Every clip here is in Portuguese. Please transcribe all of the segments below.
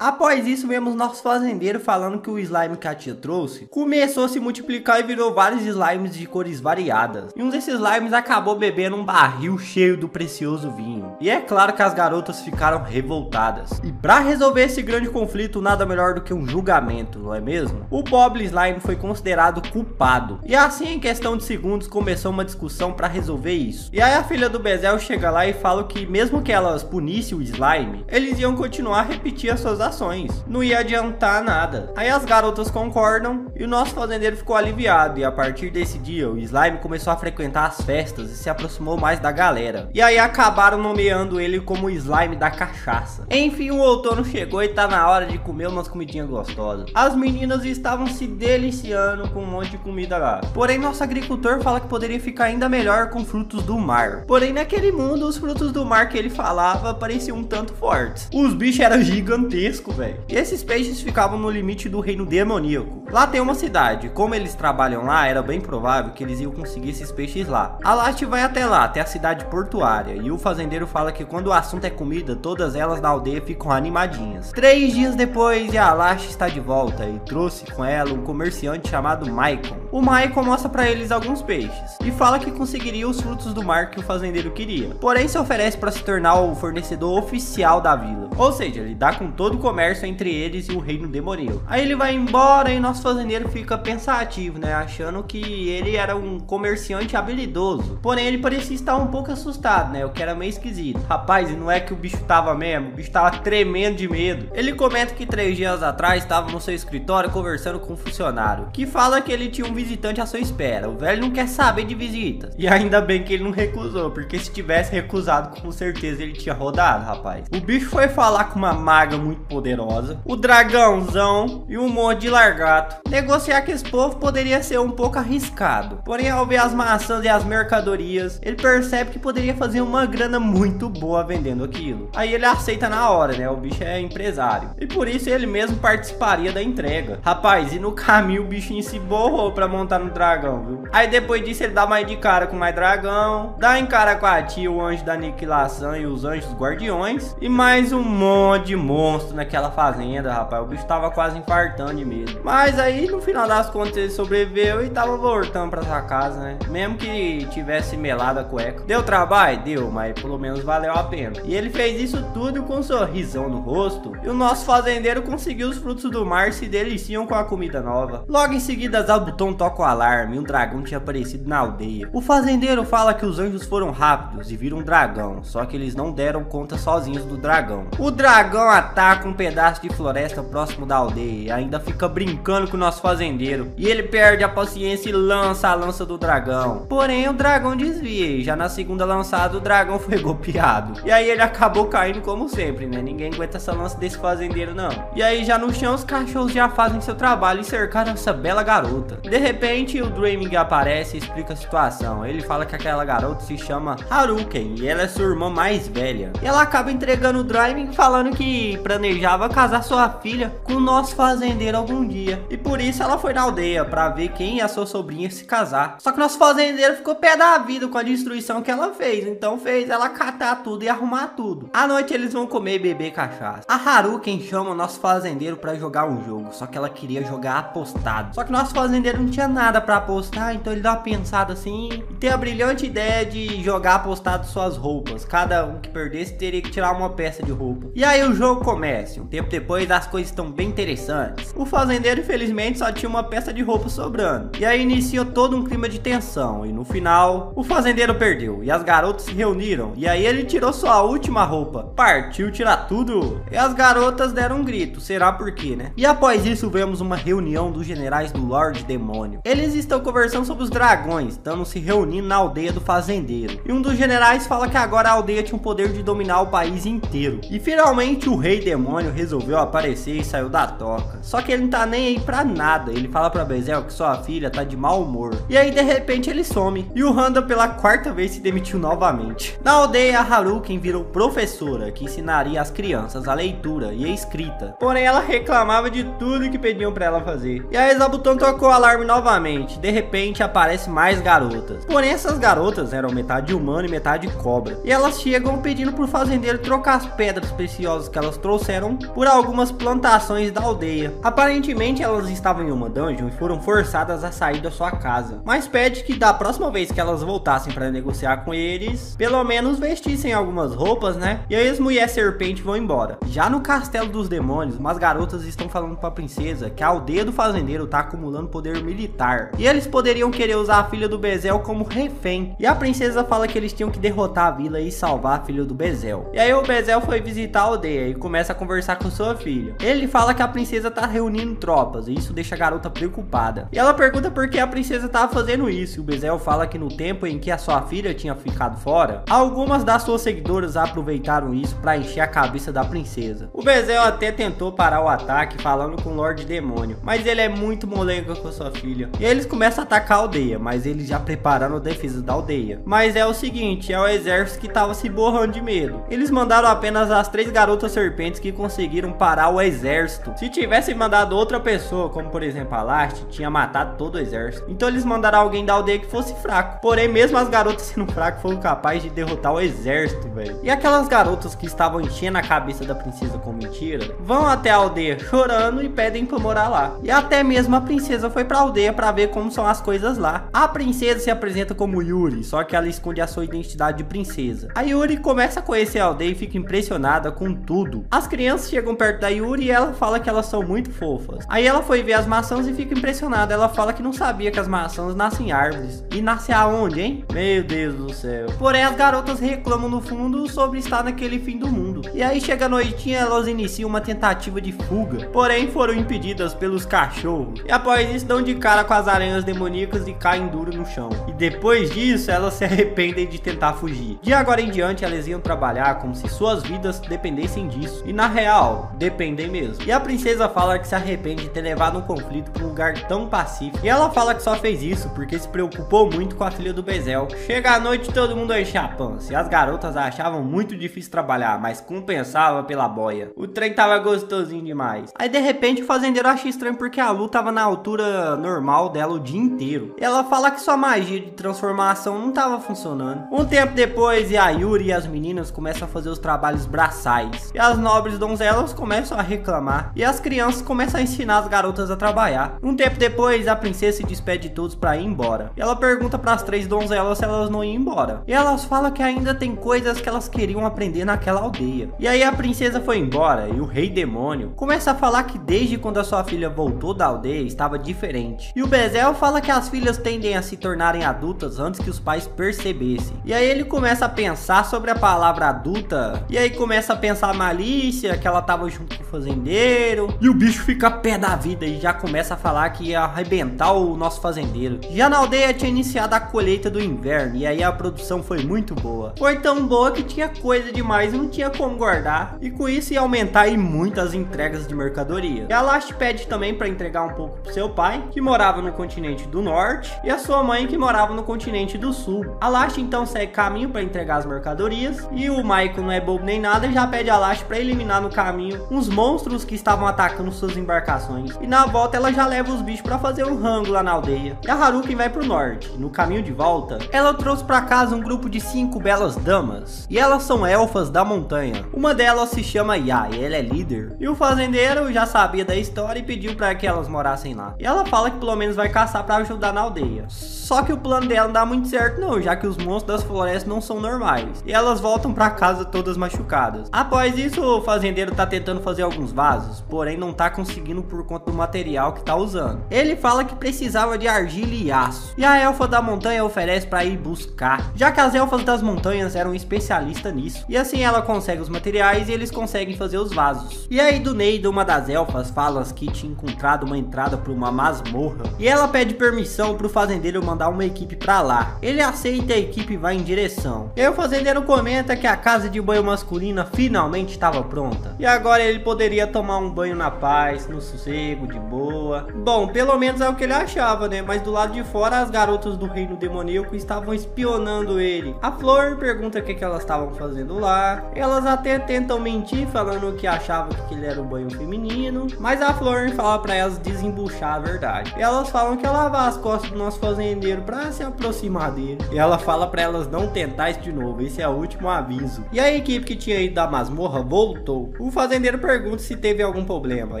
Após isso, vemos nosso fazendeiro falando que o slime que a tia trouxe começou a se multiplicar e virou vários slimes de cores variadas. E um desses slimes acabou bebendo um barril cheio do precioso vinho. E é claro que as garotas ficaram revoltadas. E para resolver esse grande conflito, nada melhor do que um julgamento, não é mesmo? O pobre slime foi considerado culpado. E assim, em questão de segundos, começou uma discussão para resolver isso. E aí a filha do Bezel chega lá e fala que mesmo que elas punissem o slime, eles iam continuar a repetir as suas ações, não ia adiantar nada. Aí as garotas concordam e o nosso fazendeiro ficou aliviado, e a partir desse dia o slime começou a frequentar as festas e se aproximou mais da galera. E aí acabaram nomeando ele como o slime da cachaça. Enfim, o outono chegou e tá na hora de comer umas comidinhas gostosas. As meninas estavam se deliciando com um monte de comida lá. Porém, nosso agricultor fala que poderia ficar ainda melhor com frutos do mar. Porém, naquele mundo, os frutos do mar que ele falava pareciam um tanto fortes. Os bichos eram gigantescos, velho. E esses peixes ficavam no limite do reino demoníaco. Lá tem uma cidade. Como eles trabalham lá, era bem provável que eles iam conseguir esses peixes lá. A Last vai até lá, até a cidade portuária. E o fazendeiro fala que quando o assunto é comida, todas elas na aldeia ficam animadinhas. 3 dias depois, a Last está de volta e trouxe com ela um comerciante chamado Maicon. O Maicon mostra para eles alguns peixes e fala que conseguiria os frutos do mar que o fazendeiro queria. Porém, se oferece para se tornar o fornecedor oficial da vila. Ou seja, lidar com todo o comércio entre eles e o reino demoníaco. Aí ele vai embora e nosso fazendeiro fica pensativo, né? Achando que ele era um comerciante habilidoso. Porém, ele parecia estar um pouco assustado, né? O que era meio esquisito. Rapaz, e não é que o bicho tava mesmo? O bicho tava tremendo de medo. Ele comenta que 3 dias atrás estava no seu escritório conversando com um funcionário, que fala que ele tinha um visitante à sua espera. O velho não quer saber de visitas. E ainda bem que ele não recusou, porque se tivesse recusado, com certeza ele tinha rodado, rapaz. O bicho foi falar com uma maga muito poderosa, o dragãozão e um monte de largato. Negociar com esse povo poderia ser um pouco arriscado. Porém, ao ver as maçãs e as mercadorias, ele percebe que poderia fazer uma grana muito boa vendendo aquilo. Aí ele aceita na hora, né? O bicho é empresário. E por isso ele mesmo participaria da entrega. Rapaz, e no caminho o bichinho se borrou pra montar no dragão, viu? Aí depois disso ele dá mais de cara com mais dragão, dá em cara com a tia, o anjo da aniquilação e os anjos guardiões, e mais um monte de monstro naquela fazenda, rapaz. O bicho tava quase infartando de medo. Mas aí no final das contas ele sobreviveu e tava voltando pra sua casa, né? Mesmo que tivesse melado a cueca. Deu trabalho? Deu, mas pelo menos valeu a pena. E ele fez isso tudo com um sorrisão no rosto. E o nosso fazendeiro conseguiu os frutos do mar, se deliciam com a comida nova. Logo em seguida, Zabuton toca o alarme e um dragão tinha aparecido na aldeia. O fazendeiro fala que os anjos foram rápidos e viram um dragão, só que eles não deram conta sozinhos do dragão. O dragão ataca um pedaço de floresta próximo da aldeia e ainda fica brincando com o nosso fazendeiro. E ele perde a paciência e lança a lança do dragão. Porém, o dragão desvia e já na segunda lançada o dragão foi golpeado. E aí ele acabou caindo como sempre, né? Ninguém aguenta essa lança desse fazendeiro, não. E aí já no chão os cachorros já fazem seu trabalho e cercaram essa bela garota. De repente o Dreaming aparece e explica a situação. Ele fala que aquela garota se chama Haruken e ela é sua irmã mais velha. E ela acaba entregando o Dreaming falando que planejava casar sua filha com o nosso fazendeiro algum dia. E por isso ela foi na aldeia pra ver quem e a sua sobrinha se casar. Só que nosso fazendeiro ficou pé da vida com a destruição que ela fez. Então fez ela catar tudo e arrumar tudo. À noite eles vão comer e beber cachaça. A Haruken chama o nosso fazendeiro pra jogar um jogo. Só que ela queria jogar apostado. Só que nosso fazendeiro não tinha nada pra apostar. Então ele dá uma pensada assim e tem a brilhante ideia de jogar apostado suas roupas. Cada um que perdesse teria que tirar uma peça de roupa. E aí o jogo começa. Um tempo depois as coisas estão bem interessantes. O fazendeiro infelizmente só tinha uma peça de roupa sobrando. E aí inicia todo um clima de tensão. E no final o fazendeiro perdeu e as garotas se reuniram. E aí ele tirou sua última roupa. Partiu tirar tudo. E as garotas deram um grito. Será por quê, né? E após isso vemos uma reunião dos generais do Lorde Demônio. Eles estão conversando sobre os dragões, estando se reunindo na aldeia do fazendeiro. E um dos generais fala que agora a aldeia tinha o poder de dominar o país inteiro. E finalmente o rei demônio resolveu aparecer e saiu da toca. Só que ele não tá nem aí pra nada. Ele fala pra Bezel que sua filha tá de mau humor. E aí de repente ele some. E o Randa pela 4ª vez se demitiu novamente. Na aldeia, a Haruken virou professora, que ensinaria as crianças a leitura e a escrita. Porém ela reclamava de tudo que pediam pra ela fazer. E aí Zabuton tocou o alarme novamente. De repente aparecem mais garotas. Porém essas garotas eram metade humana e metade cobra. E elas chegam pedindo pro fazendeiro trocar as pedras preciosas que elas trouxeram navegam por algumas plantações da aldeia. Aparentemente elas estavam em uma dungeon e foram forçadas a sair da sua casa, mas pede que da próxima vez que elas voltassem para negociar com eles, pelo menos vestissem algumas roupas, né? E aí as mulheres serpente vão embora. Já no castelo dos demônios, umas garotas estão falando para a princesa que a aldeia do fazendeiro tá acumulando poder militar e eles poderiam querer usar a filha do Bezel como refém. E a princesa fala que eles tinham que derrotar a vila e salvar a filha do Bezel. E aí o Bezel foi visitar a aldeia e começa a conversar com sua filha. Ele fala que a princesa tá reunindo tropas e isso deixa a garota preocupada. E ela pergunta por que a princesa tava fazendo isso. E o Bezel fala que no tempo em que a sua filha tinha ficado fora, algumas das suas seguidoras aproveitaram isso para encher a cabeça da princesa. O Bezel até tentou parar o ataque falando com o Lorde Demônio, mas ele é muito molenga com sua filha. E eles começam a atacar a aldeia, mas eles já prepararam a defesa da aldeia. Mas é o seguinte, é o exército que tava se borrando de medo. Eles mandaram apenas as 3 garotas serpentes que conseguiram parar o exército. Se tivessem mandado outra pessoa, como por exemplo a Last, tinha matado todo o exército. Então eles mandaram alguém da aldeia que fosse fraco. Porém, mesmo as garotas sendo fracas, foram capazes de derrotar o exército, velho. E aquelas garotas que estavam enchendo a cabeça da princesa com mentira, vão até a aldeia chorando e pedem pra morar lá. E até mesmo a princesa foi pra aldeia pra ver como são as coisas lá. A princesa se apresenta como Yuri, só que ela esconde a sua identidade de princesa. A Yuri começa a conhecer a aldeia e fica impressionada com tudo. As crianças chegam perto da Yuri e ela fala que elas são muito fofas. Aí ela foi ver as maçãs e fica impressionada. Ela fala que não sabia que as maçãs nascem em árvores. E nasce aonde, hein? Meu Deus do céu. Porém, as garotas reclamam no fundo sobre estar naquele fim do mundo. E aí chega a noitinha, elas iniciam uma tentativa de fuga. Porém, foram impedidas pelos cachorros. E após isso, dão de cara com as aranhas demoníacas e caem duro no chão. E depois disso, elas se arrependem de tentar fugir. De agora em diante, elas iam trabalhar como se suas vidas dependessem disso. E na real, dependem mesmo. E a princesa fala que se arrepende de ter levado um conflito para um lugar tão pacífico. E ela fala que só fez isso porque se preocupou muito com a filha do Bezel. Chega a noite, todo mundo enche a pança. E as garotas achavam muito difícil trabalhar, mas compensava pela boia. O trem tava gostosinho demais. Aí de repente o fazendeiro acha estranho porque a Lu tava na altura normal dela o dia inteiro. E ela fala que sua magia de transformação não tava funcionando. Um tempo depois, a Yuri e as meninas começam a fazer os trabalhos braçais. E as nobres donzelas começam a reclamar. E as crianças começam a ensinar as garotas a trabalhar. Um tempo depois, a princesa se despede de todos pra ir embora. E ela pergunta pras 3 donzelas se elas não iam embora. E elas falam que ainda tem coisas que elas queriam aprender naquela aldeia. E aí a princesa foi embora e o rei demônio começa a falar que desde quando a sua filha voltou da aldeia estava diferente. E o Bezel fala que as filhas tendem a se tornarem adultas antes que os pais percebessem. E aí ele começa a pensar sobre a palavra adulta. E aí começa a pensar a malícia, que ela tava junto com o fazendeiro. E o bicho fica pé da vida e já começa a falar que ia arrebentar o nosso fazendeiro. Já na aldeia tinha iniciado a colheita do inverno e aí a produção foi muito boa. Foi tão boa que tinha coisa demais e não tinha como guardar. E com isso ia aumentar aí muitas entregas de mercadoria. E a Last pede também para entregar um pouco pro seu pai, que morava no continente do norte, e a sua mãe, que morava no continente do sul. A Last então segue caminho para entregar as mercadorias e o Michael não é bobo nem nada e já pede a Last para eliminar no caminho uns monstros que estavam atacando suas embarcações. E na volta ela já leva os bichos para fazer um rango lá na aldeia. E a Haruki vai pro norte. No caminho de volta, ela trouxe para casa um grupo de 5 belas damas. E elas são elfas da montanha. Uma delas se chama Ya e ela é líder. E o fazendeiro já sabia da história e pediu para que elas morassem lá. E ela fala que pelo menos vai caçar para ajudar na aldeia. Só que o plano dela não dá muito certo não, já que os monstros das florestas não são normais. E elas voltam para casa todas machucadas. Após isso, o fazendeiro tá tentando fazer alguns vasos, porém não tá conseguindo por conta do material que tá usando. Ele fala que precisava de argila e aço. E a elfa da montanha oferece para ir buscar, já que as elfas das montanhas eram especialistas nisso. E assim ela consegue os materiais e eles conseguem fazer os vasos. E aí do Neida, uma das elfas, fala que tinha encontrado uma entrada para uma masmorra. E ela pede permissão pro fazendeiro mandar uma equipe para lá. Ele aceita e a equipe vai em direção. E aí o fazendeiro comenta que a casa de banho masculina finalmente estava pronta. E agora ele poderia tomar um banho na paz, no sossego, de boa. Bom, pelo menos é o que ele achava, né? Mas do lado de fora as garotas do reino demoníaco estavam espionando ele. A Flor pergunta o que elas estavam fazendo lá. Elas até tentam mentir, falando que achavam que ele era um banho feminino. Mas a Flor fala pra elas desembuchar a verdade. E elas falam que ia lavar as costas do nosso fazendeiro pra se aproximar dele. E ela fala pra elas não tentar isso de novo. Esse é o último aviso. E a equipe que tinha ido da masmorra voltou. topo. O fazendeiro pergunta se teve algum problema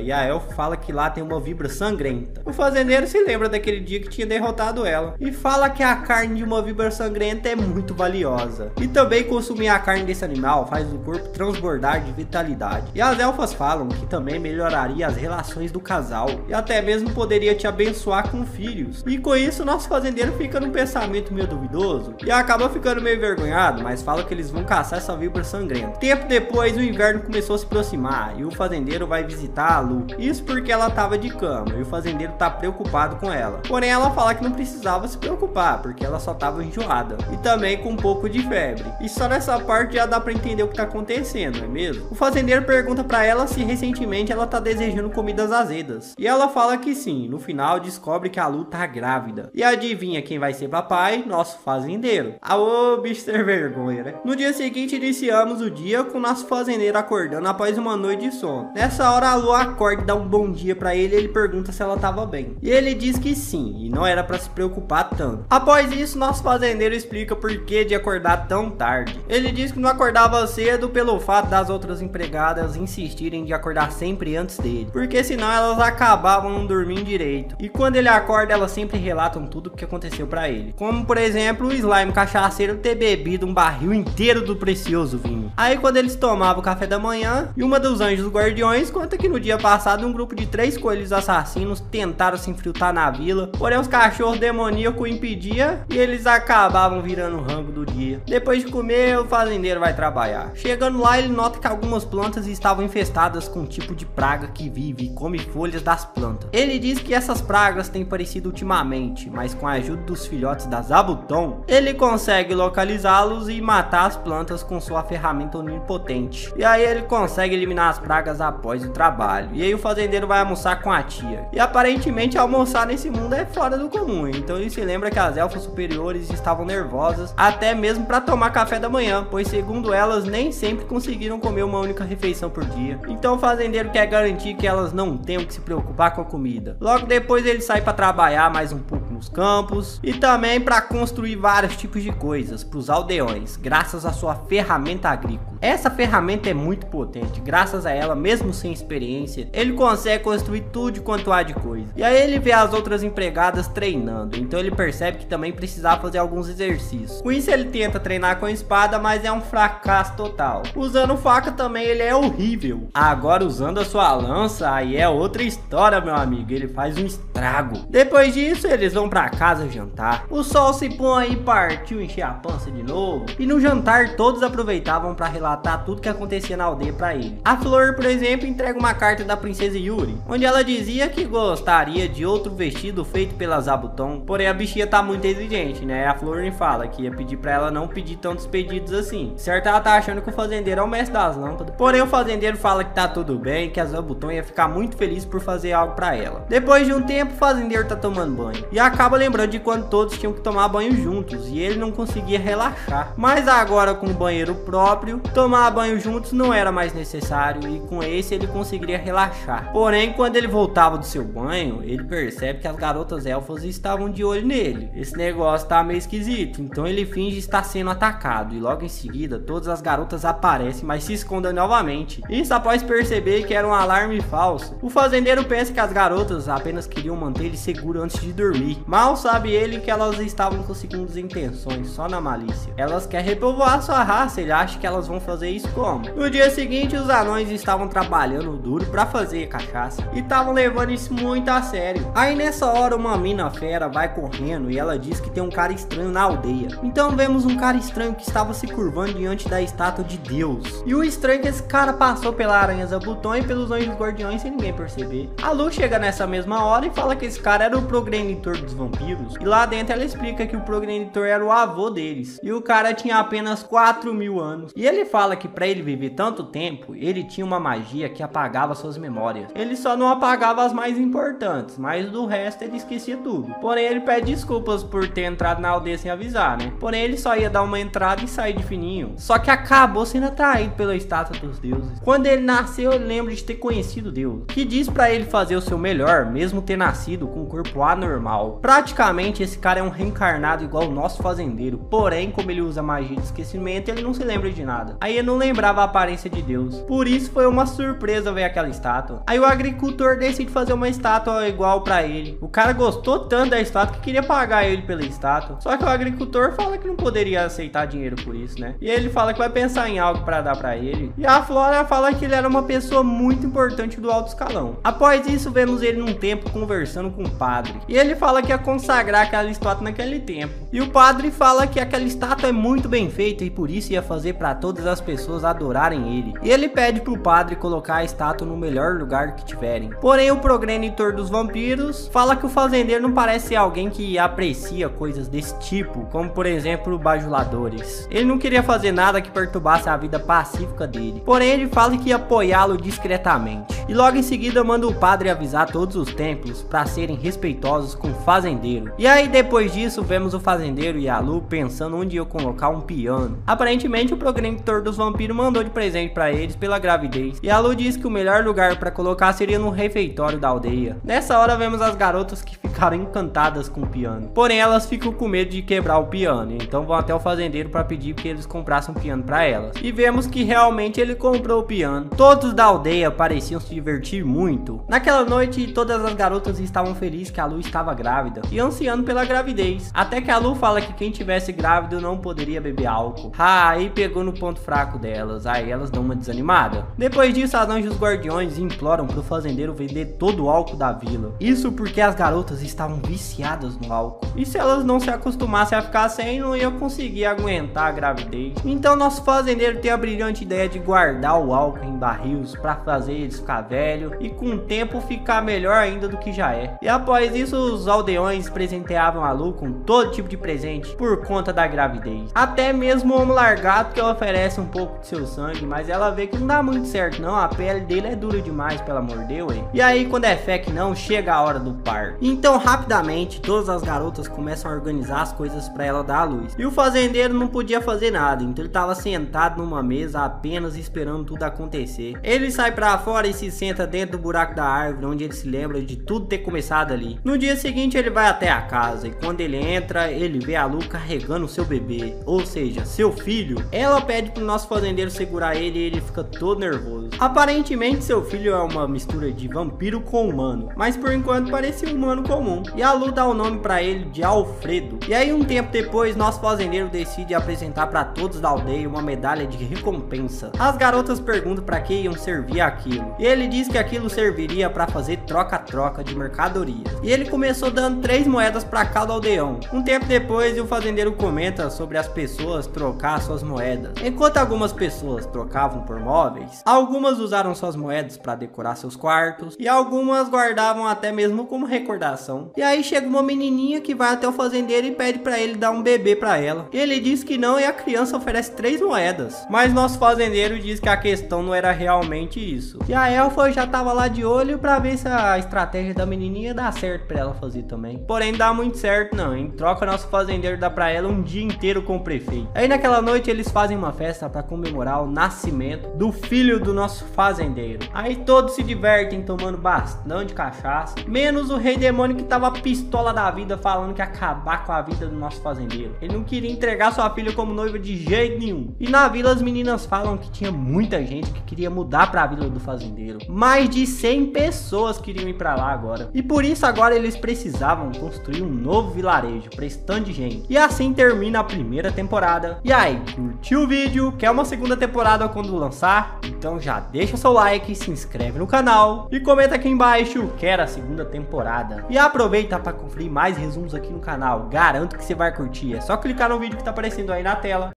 e a elfa fala que lá tem uma víbora sangrenta. O fazendeiro se lembra daquele dia que tinha derrotado ela e fala que a carne de uma víbora sangrenta é muito valiosa. E também consumir a carne desse animal faz o corpo transbordar de vitalidade. E as elfas falam que também melhoraria as relações do casal e até mesmo poderia te abençoar com filhos. E com isso nosso fazendeiro fica num pensamento meio duvidoso e acaba ficando meio envergonhado, mas fala que eles vão caçar essa víbora sangrenta. Tempo depois o inverno começou a se aproximar e o fazendeiro vai visitar a Lu. Isso porque ela tava de cama e o fazendeiro tá preocupado com ela. Porém ela fala que não precisava se preocupar porque ela só tava enjoada e também com um pouco de febre. E só nessa parte já dá pra entender o que tá acontecendo, não é mesmo? O fazendeiro pergunta pra ela se recentemente ela tá desejando comidas azedas. E ela fala que sim. No final descobre que a Lu tá grávida. E adivinha quem vai ser papai? Nosso fazendeiro. Ô bicho ter vergonha, né? No dia seguinte iniciamos o dia com nosso fazendeiro acordando após uma noite de sono. Nessa hora a Lu acorda e dá um bom dia pra ele e ele pergunta se ela tava bem. E ele diz que sim, e não era pra se preocupar tanto. Após isso, nosso fazendeiro explica por que de acordar tão tarde. Ele diz que não acordava cedo pelo fato das outras empregadas insistirem de acordar sempre antes dele, porque senão elas acabavam não dormindo direito. E quando ele acorda, elas sempre relatam tudo o que aconteceu pra ele. Como por exemplo, o slime cachaceiro ter bebido um barril inteiro do precioso vinho. Aí quando eles tomavam o café da manhã, e uma dos anjos guardiões conta que no dia passado um grupo de 3 coelhos assassinos tentaram se infiltrar na vila, porém os cachorros demoníacos impediam e eles acabavam virando o rango do dia. Depois de comer, o fazendeiro vai trabalhar. Chegando lá, ele nota que algumas plantas estavam infestadas com um tipo de praga que vive e come folhas das plantas. Ele diz que essas pragas têm aparecido ultimamente, mas com a ajuda dos filhotes da Zabuton, ele consegue localizá-los e matar as plantas com sua ferramenta onipotente. E aí ele consegue eliminar as pragas após o trabalho. E aí o fazendeiro vai almoçar com a tia. E aparentemente almoçar nesse mundo é fora do comum. Então ele se lembra que as elfas superiores estavam nervosas até mesmo para tomar café da manhã, pois segundo elas nem sempre conseguiram comer uma única refeição por dia. Então o fazendeiro quer garantir que elas não tenham que se preocupar com a comida. Logo depois ele sai para trabalhar mais um pouco nos campos e também para construir vários tipos de coisas para os aldeões, graças à sua ferramenta agrícola. Essa ferramenta é muito potente, graças a ela, mesmo sem experiência, ele consegue construir tudo quanto há de coisa. E aí ele vê as outras empregadas treinando, então ele percebe que também precisava fazer alguns exercícios. Com isso ele tenta treinar com espada, mas é um fracasso total. Usando faca também ele é horrível. Agora usando a sua lança, aí é outra história, meu amigo, ele faz um estrago. Depois disso eles vão pra casa jantar. O sol se põe e partiu encher a pança de novo. E no jantar todos aproveitavam para relatar tudo que acontecia na aldeia para ele. A Flor, por exemplo, entrega uma carta da princesa Yuri, onde ela dizia que gostaria de outro vestido feito pela Zabuton. Porém a bichinha tá muito exigente, né? A Flor me fala que ia pedir para ela não pedir tantos pedidos assim. Certo, ela tá achando que o fazendeiro é o mestre das lâmpadas. Porém o fazendeiro fala que tá tudo bem, que a Zabuton ia ficar muito feliz por fazer algo para ela. Depois de um tempo o fazendeiro tá tomando banho e acaba lembrando de quando todos tinham que tomar banho juntos e ele não conseguia relaxar. Mas agora com o banheiro próprio, tomar banho juntos não era mais necessário e com esse ele conseguiria relaxar. Porém quando ele voltava do seu banho, ele percebe que as garotas elfas estavam de olho nele. Esse negócio tá meio esquisito, então ele finge estar sendo atacado e logo em seguida todas as garotas aparecem, mas se escondem novamente. Isso após perceber que era um alarme falso. O fazendeiro pensa que as garotas apenas queriam manter ele seguro antes de dormir. Mal sabe ele que elas estavam com segundas intenções, só na malícia. Elas querem repovoar sua raça, ele acha que elas vão fazer isso como? No dia seguinte os anões estavam trabalhando duro pra fazer cachaça e estavam levando isso muito a sério. Aí nessa hora uma mina fera vai correndo e ela diz que tem um cara estranho na aldeia. Então vemos um cara estranho que estava se curvando diante da estátua de Deus. E o estranho é que esse cara passou pela aranha Zabuton e pelos anjos guardiões sem ninguém perceber. A Lu chega nessa mesma hora e fala que esse cara era o progenitor dos vampiros. E lá dentro ela explica que o progenitor era o avô deles. E o cara tinha apenas 4.000 anos. E ele fala que para ele viver tanto tempo, ele tinha uma magia que apagava suas memórias. Ele só não apagava as mais importantes, mas do resto ele esquecia tudo. Porém ele pede desculpas por ter entrado na aldeia sem avisar, né? Porém ele só ia dar uma entrada e sair de fininho. Só que acabou sendo atraído pela estátua dos deuses. Quando ele nasceu, ele lembra de ter conhecido Deus, que diz pra ele fazer o seu melhor, mesmo ter nascido com um corpo anormal. Praticamente esse cara é um reencarnado igual o nosso fazendeiro. Porém, como ele usa magia de esquecimento, ele não se lembra de nada. Aí ele não lembrava a aparência de Deus. Por isso foi uma surpresa ver aquela estátua. Aí o agricultor decide fazer uma estátua igual pra ele. O cara gostou tanto da estátua que queria pagar ele pela estátua. Só que o agricultor fala que não poderia aceitar dinheiro por isso, né? E ele fala que vai pensar em algo pra dar pra ele. E a Flora fala que ele era uma pessoa muito importante do alto escalão. Após isso, vemos ele num templo conversando com o padre. E ele fala que ia consagrar aquela estátua naquele tempo. E o padre fala que aquela estátua é muito bem feita e por isso ia fazer pra todas as pessoas adorarem ele. E ele pede pro padre colocar a estátua no melhor lugar que tiverem. Porém, o progenitor dos vampiros fala que o fazendeiro não parece ser alguém que aprecia coisas desse tipo, como por exemplo bajuladores. Ele não queria fazer nada que perturbasse a vida pacífica dele. Porém, ele fala que ia apoiá-lo discretamente. E logo em seguida manda o padre avisar todos os templos para serem respeitosos com o fazendeiro. E aí depois disso vemos o fazendeiro e a Lu pensando onde ia colocar um piano. Aparentemente o progenitor dos vampiros mandou de presente para eles pela gravidez. E a Lu diz que o melhor lugar para colocar seria no refeitório da aldeia. Nessa hora vemos as garotas que ficaram encantadas com o piano. Porém elas ficam com medo de quebrar o piano. Então vão até o fazendeiro para pedir que eles comprassem um piano para elas. E vemos que realmente ele comprou o piano. Todos da aldeia pareciam se divertir muito. Naquela noite todas as garotas estavam felizes que a Lu estava grávida e ansiando pela gravidez. Até que a Lu fala que quem tivesse grávido não poderia beber álcool. Aí pegou no ponto fraco delas. Aí elas dão uma desanimada. Depois disso as anjos guardiões imploram pro fazendeiro vender todo o álcool da vila. Isso porque as garotas estavam viciadas no álcool. E se elas não se acostumassem a ficar sem, não iam conseguir aguentar a gravidez. Então nosso fazendeiro tem a brilhante ideia de guardar o álcool em barris para fazer eles ficar velho e com o tempo ficar melhor ainda do que já é. E após isso os aldeões presenteavam a Lu com todo tipo de presente por conta da gravidez. Até mesmo o homo largado que oferece um pouco de seu sangue, mas ela vê que não dá muito certo não, a pele dele é dura demais pra ela morder, ué. E aí quando é fé que não, chega a hora do parto. Então rapidamente todas as garotas começam a organizar as coisas pra ela dar à luz. E o fazendeiro não podia fazer nada, então ele tava sentado numa mesa apenas esperando tudo acontecer. Ele sai pra fora e se senta dentro do buraco da árvore, onde ele se lembra de tudo ter começado ali. No dia seguinte ele vai até a casa e quando ele entra, ele vê a Lu carregando o seu bebê, ou seja, seu filho. Ela pede pro nosso fazendeiro segurar ele e ele fica todo nervoso. Aparentemente seu filho é uma mistura de vampiro com humano, mas por enquanto parecia um humano comum. E a Lu dá o nome pra ele de Alfredo. E aí um tempo depois, nosso fazendeiro decide apresentar pra todos da aldeia uma medalha de recompensa. As garotas perguntam pra que iam servir aquilo. E ele diz que aquilo serviria pra fazer troca-troca de mercadorias. E ele começou dando 3 moedas pra cada aldeão. Um tempo depois, o fazendeiro comenta sobre as pessoas trocar suas moedas. Enquanto algumas pessoas trocavam por móveis, algumas usaram suas moedas para decorar seus quartos e algumas guardavam até mesmo como recordação. E aí chega uma menininha que vai até o fazendeiro e pede para ele dar um bebê para ela. Ele diz que não e a criança oferece 3 moedas. Mas nosso fazendeiro diz que a questão não era realmente isso. E a elfa já tava lá de olho para ver se a estratégia da menininha dá certo para ela fazer também. Porém não dá muito certo não. Em troca nosso fazendeiro dá para ela um dia inteiro com o prefeito. Aí naquela noite eles fazem uma festa para comemorar o nascimento do filho do nosso fazendeiro. Aí todos se divertem tomando bastante cachaça, menos o rei demônio que tava pistola da vida falando que ia acabar com a vida do nosso fazendeiro. Ele não queria entregar sua filha como noiva de jeito nenhum. E na vila as meninas falam que tinha muita gente que queria mudar pra vila do fazendeiro. Mais de 100 pessoas queriam ir pra lá agora. E por isso agora eles precisavam construir um novo vilarejo pra esse tanto de gente. E assim termina a primeira temporada. E aí, curtiu o vídeo? Quer uma segunda temporada quando lançar? Então já deixa seu like, se inscreve no canal e comenta aqui embaixo quer a segunda temporada. E aproveita para conferir mais resumos aqui no canal. Garanto que você vai curtir. É só clicar no vídeo que tá aparecendo aí na tela